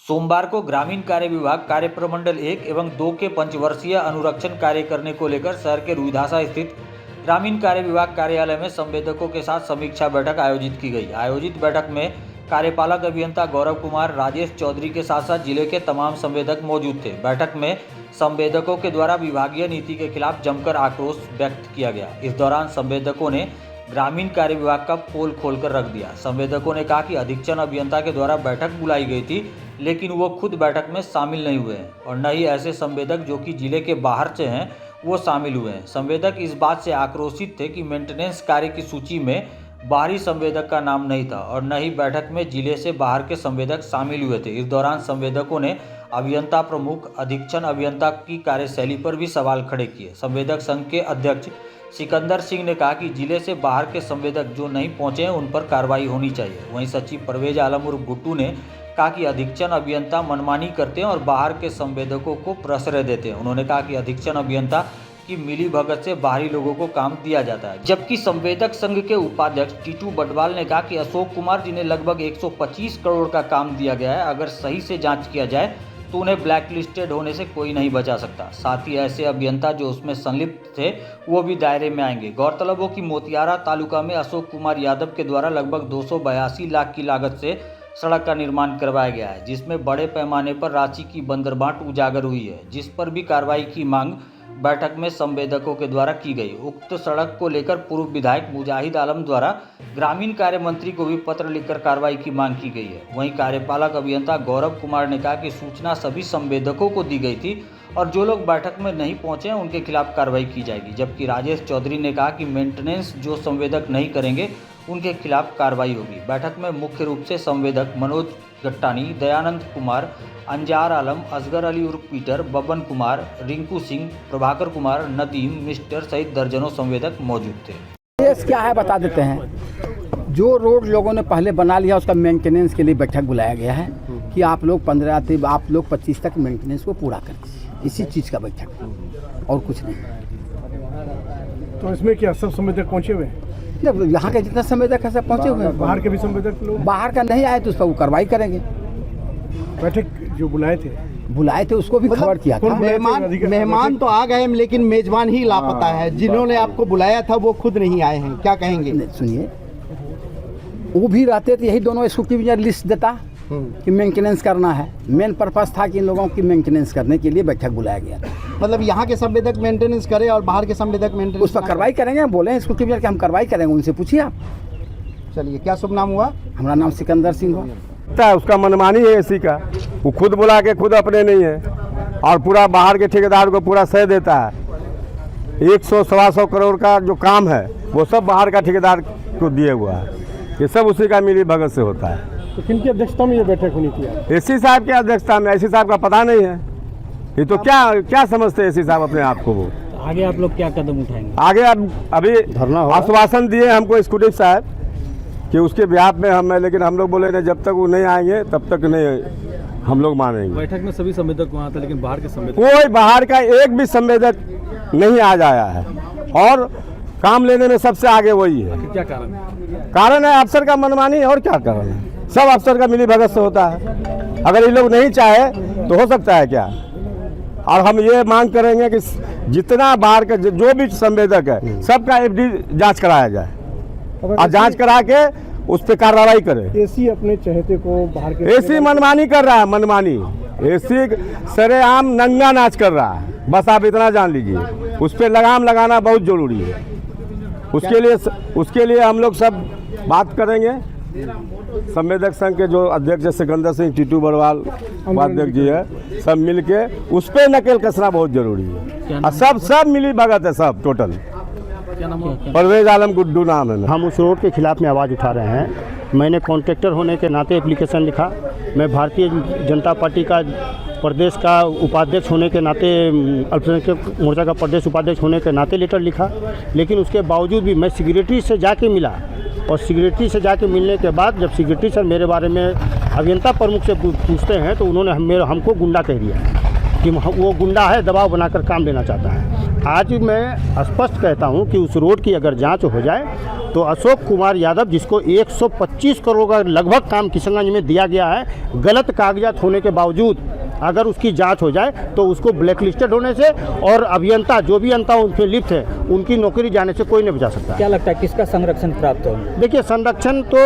सोमवार को ग्रामीण कार्य विभाग कार्य प्रमंडल 1 एवं 2 के पंचवर्षीय अनुरक्षण कार्य करने को लेकर शहर के रुईधासा स्थित ग्रामीण कार्य विभाग कार्यालय में संवेदकों के साथ समीक्षा बैठक आयोजित की गई। आयोजित बैठक में कार्यपालक अभियंता गौरव कुमार, राजेश चौधरी के साथ साथ जिले के तमाम संवेदक मौजूद थे। बैठक में संवेदकों के द्वारा विभागीय नीति के खिलाफ जमकर आक्रोश व्यक्त किया गया। इस दौरान संवेदकों ने ग्रामीण कार्य विभाग का पोल खोलकर रख दिया। संवेदकों ने कहा कि अधीक्षण अभियंता के द्वारा बैठक बुलाई गई थी, लेकिन वो खुद बैठक में शामिल नहीं हुए हैं और न ही ऐसे संवेदक जो कि जिले के बाहर से हैं वो शामिल हुए हैं। संवेदक इस बात से आक्रोशित थे कि मेंटेनेंस कार्य की सूची में बाहरी संवेदक का नाम नहीं था और न ही बैठक में जिले से बाहर के संवेदक शामिल हुए थे। इस दौरान संवेदकों ने अभियंता प्रमुख, अधीक्षण अभियंता की कार्यशैली पर भी सवाल खड़े किए। संवेदक संघ के अध्यक्ष सिकंदर सिंह ने कहा कि जिले से बाहर के संवेदक जो नहीं पहुंचे हैं उन पर कार्रवाई होनी चाहिए। वहीं सचिव परवेज आलम उर्फ गुड्डू ने कहा कि अधीक्षण अभियंता मनमानी करते हैं और बाहर के संवेदकों को प्रश्रय देते हैं। उन्होंने कहा कि अधीक्षण अभियंता की मिली भगत से बाहरी लोगों को काम दिया जाता है। जबकि संवेदक संघ के उपाध्यक्ष टीटू बटवाल ने कहा कि अशोक कुमार, जिन्हें लगभग 125 करोड़ का काम दिया गया है, अगर सही से जांच किया जाए तो उन्हें ब्लैक लिस्टेड होने से कोई नहीं बचा सकता। साथ ही ऐसे अभियंता जो उसमें संलिप्त थे वो भी दायरे में आएंगे। गौरतलब हो कि मोतियारा तालुका में अशोक कुमार यादव के द्वारा लगभग 282 लाख की लागत से सड़क का निर्माण करवाया गया है, जिसमें बड़े पैमाने पर राशि की बंदरबांट उजागर हुई है, जिस पर भी कार्रवाई की मांग बैठक में संवेदकों के द्वारा की गई। उक्त सड़क को लेकर पूर्व विधायक मुजाहिद आलम द्वारा ग्रामीण कार्य मंत्री को भी पत्र लिखकर कार्रवाई की मांग की गई है। वहीं कार्यपालक अभियंता गौरव कुमार ने कहा कि सूचना सभी संवेदकों को दी गई थी और जो लोग बैठक में नहीं पहुंचे हैं उनके खिलाफ कार्रवाई की जाएगी। जबकि राजेश चौधरी ने कहा कि मेंटेनेंस जो संवेदक नहीं करेंगे उनके खिलाफ कार्रवाई होगी। बैठक में मुख्य रूप से संवेदक मनोज गट्टानी, दयानंद कुमार, अंजार आलम, असगर अली उर्फ पीटर, बबन कुमार, रिंकू सिंह, प्रभाकर कुमार, नदीम, मिस्टर सहित दर्जनों संवेदक मौजूद थे। केस क्या है बता देते हैं। जो रोड लोगों ने पहले बना लिया उसका मेंटेनेंस के लिए बैठक बुलाया गया है कि आप लोग 25 तक मेंटेनेंस को पूरा कर दीजिए। इसी चीज़ का बैठक और कुछ नहीं। तो इसमें क्या सब संवेदक पहुँचे हुए हैं? यहाँ के जितना संवेदक है सब पहुँचे हुए हैं। बाहर के भी संवेदक लोग बाहर का नहीं आए तो उस पर वो कार्रवाई करेंगे। बैठक जो बुलाए थे उसको भी खबर किया था। मेहमान तो आ गए लेकिन मेजबान ही लापता है। जिन्होंने आपको बुलाया था वो खुद नहीं आए हैं, क्या कहेंगे? सुनिए, वो भी रहते तो यही दोनों स्कूटी लिस्ट देता कि मेंटेनेंस करना है। मेन पर्पस था कि इन लोगों की मेंटेनेंस करने के लिए बैठक बुलाया गया था। मतलब यहाँ के संवेदक मेंटेनेंस करे और बाहर के संवेदक मेंटेनेंस उस पर कार्रवाई करेंगे। बोले स्कूटी कि हम कार्रवाई करेंगे, उनसे पूछिए आप। चलिए, क्या शुभ नाम हुआ? हमारा नाम सिकंदर सिंह हो। उसका मनमानी है इसी का, वो खुद बुला के खुद अपने नहीं है और पूरा बाहर के ठेकेदार को पूरा सह देता है। 100-125 करोड़ का जो काम है वो सब बाहर का ठेकेदार को दिए हुआ है। ये सब उसी का मिली भगत से होता है। तो किनकी अध्यक्षता में ये बैठक होनी थी? एसी साहब की अध्यक्षता में। एसी साहब का पता नहीं है। ये तो क्या समझते हैं एसी साहब अपने आप को? वो आगे आप लोग क्या कदम उठाएंगे? आगे अब अभी आश्वासन दिए हमको स्कूटी साहब कि उसके ब्याह में हम, लेकिन हम लोग बोले नहीं, जब तक वो नहीं आएंगे तब तक नहीं हम लोग मानेंगे। बैठक में सभी संवेदक वहाँ थे लेकिन बाहर के संवेदक, कोई बाहर का एक भी संवेदक नहीं आज आया है और काम लेने में सबसे आगे वही है। क्या कारण? कारण है अफसर का मनमानी। और क्या कारण है? सब अफसर का मिली भगत से होता है। अगर ये लोग नहीं चाहे तो हो सकता है क्या? और हम ये मांग करेंगे कि जितना बाहर का जो भी संवेदक है सबका एफडी जांच कराया जाए और जांच करा के उस पर कार्रवाई करे। एसी अपने चहेते को बाहर के एसी मनमानी कर रहा है। मनमानी एसी सरेआम नंगा नाच कर रहा है। बस आप इतना जान लीजिए। उस पर लगाम लगाना बहुत जरूरी है। उसके लिए हम लोग सब बात करेंगे। संवेदक संघ के जो अध्यक्ष सिकंदर सिंह, टीटू बटवाल उपाध्यक्ष जी है, सब मिलके उस पर नकेल कसना बहुत जरूरी है। और सब मिली भगत है, सब टोटल। परवेज आलम गुड्डू नाम है। हम उस रोड के खिलाफ में आवाज़ उठा रहे हैं। मैंने कॉन्ट्रैक्टर होने के नाते एप्लीकेशन लिखा। मैं भारतीय जनता पार्टी का प्रदेश का उपाध्यक्ष होने के नाते, अल्पसंख्यक मोर्चा का प्रदेश उपाध्यक्ष होने के नाते लेटर लिखा। लेकिन उसके बावजूद भी मैं सेक्रेटरी से जाके मिला और सेक्रेटरी से जाके मिलने के बाद जब सेक्रेटरी सर मेरे बारे में अभियंता प्रमुख से पूछते हैं तो उन्होंने हमको गुंडा कह दिया कि वो गुंडा है, दबाव बनाकर काम लेना चाहता है। आज मैं स्पष्ट कहता हूं कि उस रोड की अगर जांच हो जाए तो अशोक कुमार यादव, जिसको 125 करोड़ का लगभग काम किशनगंज में दिया गया है, गलत कागजात होने के बावजूद अगर उसकी जांच हो जाए तो उसको ब्लैक लिस्टेड होने से और अभियंता जो भी अभियंता उनके लिप्त है उनकी नौकरी जाने से कोई नहीं बचा सकता। क्या लगता है किसका संरक्षण प्राप्त होगा? देखिए, संरक्षण तो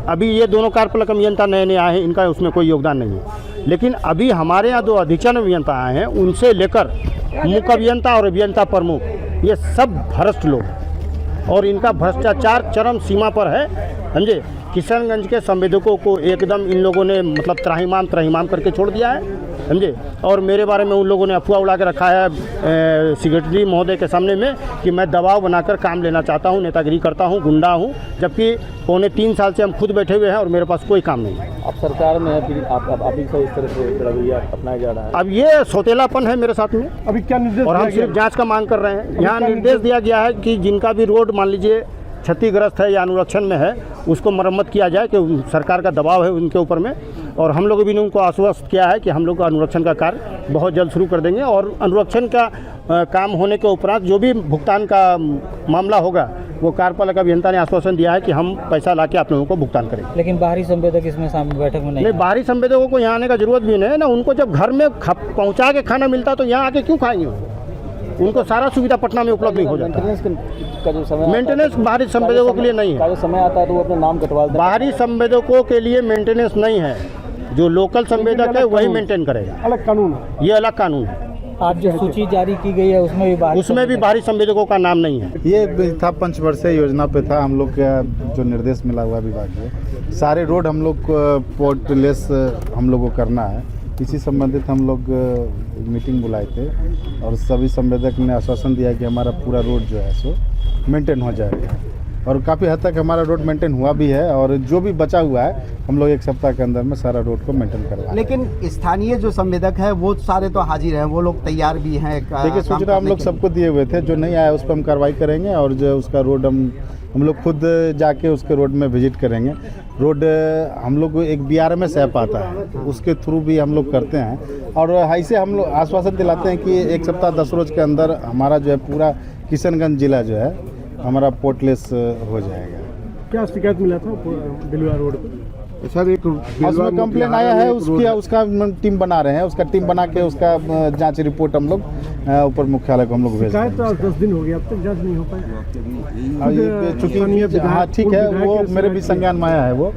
अभी ये दोनों कार्यपालक अभियंता नए नए आए हैं, इनका उसमें कोई योगदान नहीं है, लेकिन अभी हमारे यहाँ दो अधीक्षण अभियंता आए हैं, उनसे लेकर मुख्य अभियंता और अभियंता प्रमुख, ये सब भ्रष्ट लोग और इनका भ्रष्टाचार चरम सीमा पर है। समझे, किशनगंज के संवेदकों को एकदम इन लोगों ने मतलब त्राहिमाम करके छोड़ दिया है। समझे, और मेरे बारे में उन लोगों ने अफवाह उड़ा के रखा है सेक्रेटरी महोदय के सामने में कि मैं दबाव बनाकर काम लेना चाहता हूँ, नेतागिरी करता हूँ, गुंडा हूँ, जबकि 3.25 साल से हम खुद बैठे हुए हैं और मेरे पास कोई काम नहीं है। अब सरकार में है, फिर आप ही से इस तरह से रवैया अपनाया जा रहा है। अब ये सौतेलापन है मेरे साथ में। अभी क्या निर्देश और हम दिया सिर्फ जांच का मांग कर रहे हैं। यहाँ निर्देश दिया गया है कि जिनका भी रोड मान लीजिए क्षतिग्रस्त है या अनुरक्षण में है, उसको मरम्मत किया जाए, कि सरकार का दबाव है उनके ऊपर में। और हम लोग भी उनको आश्वस्त किया है कि हम लोग अनुरक्षण का कार्य बहुत जल्द शुरू कर देंगे और अनुरक्षण का काम होने के उपरांत जो भी भुगतान का मामला होगा वो कार्यपालक अभियंता ने आश्वासन दिया है कि हम पैसा लाके आप लोगों को भुगतान करेंगे। लेकिन बाहरी संवेदक इसमें शामिल बैठक में नहीं? बाहरी संवेदकों को यहाँ आने का जरूरत भी नहीं है ना। उनको जब घर में पहुँचा के खाना मिलता तो यहाँ आके क्यों खाएंगे? उनको सारा सुविधा पटना में उपलब्ध नहीं हो जाता। का जो समय मेंटेनेंस बाहरी संवेदकों के लिए नहीं है। जो समय आता है तो वो अपना नाम कटवा देते हैं। बाहरी संवेदकों के लिए मेंटेनेंस नहीं है, जो लोकल संवेदक है वही मेंटेन करेगा। अलग कानून है, ये अलग कानून है। आज जो सूची जारी की गई है उसमें भी बाहरी संवेदकों का नाम नहीं है। ये था पंचवर्षीय योजना पे था हम लोग का जो निर्देश मिला हुआ विभाग से, सारे रोड हम लोग पोर्टलेस हम लोग को करना है। इसी संबंधित हम लोग मीटिंग बुलाए थे और सभी संवेदक ने आश्वासन दिया कि हमारा पूरा रोड जो है सो मेंटेन हो जाएगा और काफ़ी हद तक हमारा रोड मेंटेन हुआ भी है और जो भी बचा हुआ है हम लोग 1 सप्ताह के अंदर में सारा रोड को मेंटेन करवा। लेकिन स्थानीय जो संवेदक है वो सारे तो हाजिर हैं, वो लोग तैयार भी हैं। देखिए, सूचना हम लोग सबको दिए हुए थे, जो नहीं आया उस पर हम कार्रवाई करेंगे और जो उसका रोड हम लोग खुद जाके उसके रोड में विजिट करेंगे। रोड हम लोग एक BRMS ऐप आता है, उसके थ्रू भी हम लोग करते हैं और ऐसे हम लोग आश्वासन दिलाते हैं कि 1 सप्ताह 10 रोज के अंदर हमारा जो है पूरा किशनगंज जिला जो है हमारा पोर्टलेस हो जाएगा। क्या शिकायत मिला था बिलवा रोड पे? सर, एक उसमें कंप्लेन आया है, उसका टीम बना रहे हैं, उसका टीम बना के उसका जांच रिपोर्ट हम लोग ऊपर मुख्यालय को हम लोग भेज शिकायत तो 10 दिन हो गया, अब तक जांच नहीं हो पाई। चूँकि हाँ ठीक है, वो मेरे भी संज्ञान में आया है। वो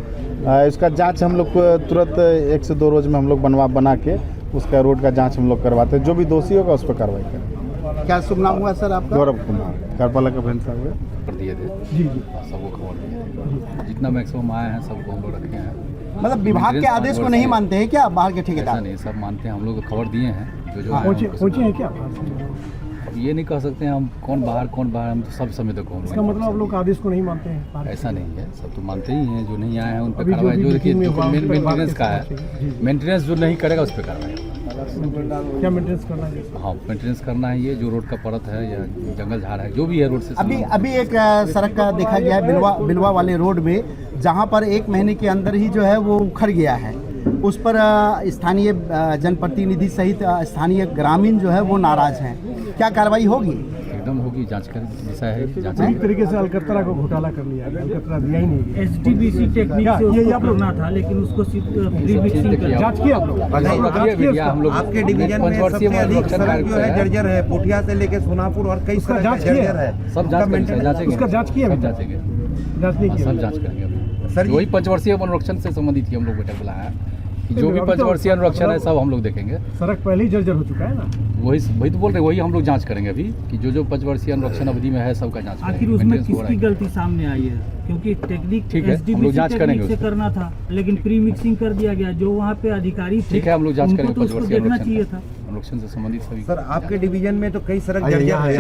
इसका जांच हम लोग तुरंत 1 से 2 रोज में हम लोग बना के उसका रोड का जांच हम लोग करवाते हैं। जो भी दोषी होगा उस पर कार्रवाई करें। क्या शुभ नाम हुआ सर आपका? गौरव कुमार, कार्यपालक अभियंता हुए। कर दिए थे जी सबको खबर दिए, जितना मैक्सिमम आए हैं सबको हम लोग रखे हैं। मतलब विभाग के आदेश को नहीं मानते हैं क्या बाहर के ठेकेदार? ऐसा नहीं, सब मानते हैं। हम लोग खबर दिए हैं जो पहुंचे हैं क्या? अब ये नहीं कह सकते हैं हम कौन बाहर, हम तो सब संवेदक होंगे। इसका मतलब आप लोग आदेश को नहीं मानते हैं? ऐसा नहीं है, सब तो मानते ही हैं। जो नहीं आए हैं उन पर कार्रवाई। जो देखिए मेंटेनेंस का है, मेंटेनेंस जो नहीं करेगा उस पर कार्रवाई। क्या मेंटेनेंस करना है? हाँ, मेंटेनेंस करना है। ये जो रोड का परत है या जंगल झाड़ है, जो भी है रोड से अभी एक सड़क का देखा गया है बिलवा वाले रोड में, जहां पर 1 महीने के अंदर ही जो है वो उखड़ गया है। उस पर स्थानीय जनप्रतिनिधि सहित स्थानीय ग्रामीण जो है वो नाराज हैं। क्या कार्रवाई होगी? एकदम होगी, जांच कर विषय है, जांच एक तरीके से अलकतरा को घोटाला कर लिया, अलकतरा दिया ही नहीं। SDBC टेक्निक से उसको करना था, लेकिन उसको प्री मिक्सिंग कर जांच किया आप लोग? हम लोग आपके डिवीजन में सबसे अधिक सड़क जो है जर्जर है, पोठिया से लेके सोनापुर और कई सड़क जर्जर है। सब जांच उसका जांच किया? जांचेंगे, जांच नहीं किया? सब जांच करेंगे सर। वही पंचवर्षीय अनुरक्षण से संबंधित ही हम लोग बैठक बुलाया है कि जो भी पंचवर्षीय अनुरक्षण है सब हम लोग देखेंगे। सड़क पहले ही जर्जर हो चुका है ना? वही तो बोल रहे, वही हम लोग जांच करेंगे अभी कि जो पंचवर्षीय अनुरक्षण अवधि में है सबका जांच करेंगे। आखिर उसमें किसकी गलती सामने आई है? क्योंकि टेक्निक SDBC टेक्निक से करना था, लेकिन प्री मिक्सिंग कर दिया गया। जो वहाँ पे अधिकारी थे, ठीक है, हम लोग जांच करेंगे। देखना चाहिए था अनुरक्षण से संबंधित सभी। सर, आपके डिवीजन में तो कई सड़क जर्जर है।